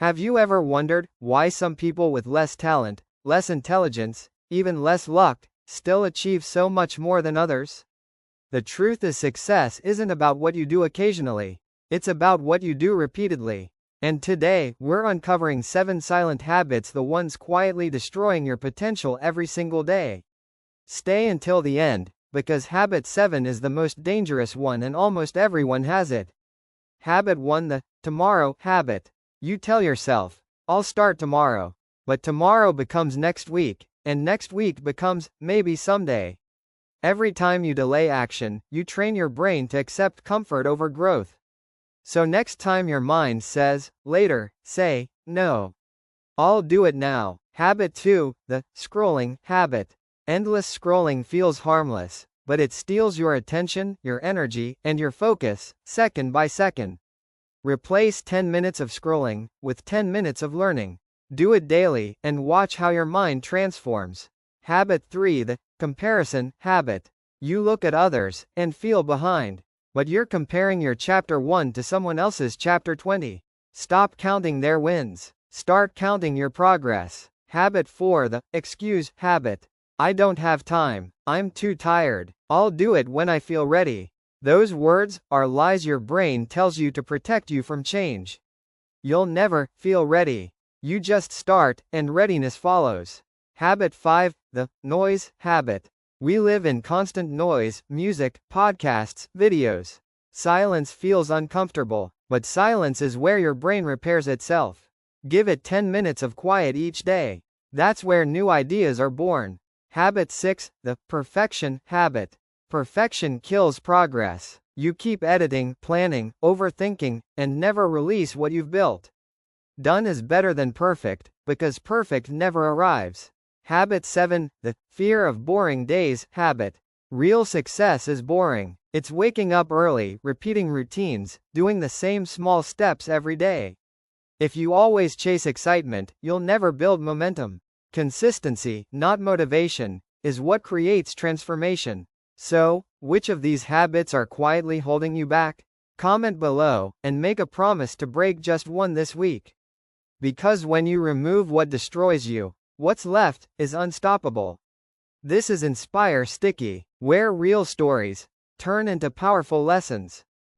Have you ever wondered why some people with less talent, less intelligence, even less luck, still achieve so much more than others? The truth is, success isn't about what you do occasionally, it's about what you do repeatedly. And today, we're uncovering 7 silent habits, the ones quietly destroying your potential every single day. Stay until the end, because habit 7 is the most dangerous one and almost everyone has it. Habit 1, the tomorrow habit. You tell yourself, I'll start tomorrow. But tomorrow becomes next week, and next week becomes maybe someday. Every time you delay action, you train your brain to accept comfort over growth. So next time your mind says, later, say, no. I'll do it now. Habit 2, the scrolling habit. Endless scrolling feels harmless, but it steals your attention, your energy, and your focus, second by second. Replace 10 minutes of scrolling with 10 minutes of learning. Do it daily, and watch how your mind transforms. Habit 3, the comparison habit. You look at others and feel behind, but you're comparing your chapter 1 to someone else's chapter 20. Stop counting their wins. Start counting your progress. Habit 4, the excuse habit. I don't have time. I'm too tired. I'll do it when I feel ready. Those words are lies your brain tells you to protect you from change. You'll never feel ready. You just start, and readiness follows. Habit 5, the noise habit. We live in constant noise, music, podcasts, videos. Silence feels uncomfortable, but silence is where your brain repairs itself. Give it 10 minutes of quiet each day. That's where new ideas are born. Habit 6, the perfection habit. Perfection kills progress. You keep editing, planning, overthinking, and never release what you've built. Done is better than perfect, because perfect never arrives. Habit 7, the fear of boring days habit. Real success is boring. It's waking up early, repeating routines, doing the same small steps every day. If you always chase excitement, you'll never build momentum. Consistency, not motivation, is what creates transformation. So, which of these habits are quietly holding you back? Comment below, and make a promise to break just one this week. Because when you remove what destroys you, what's left is unstoppable. This is InspireSticky, where real stories turn into powerful lessons.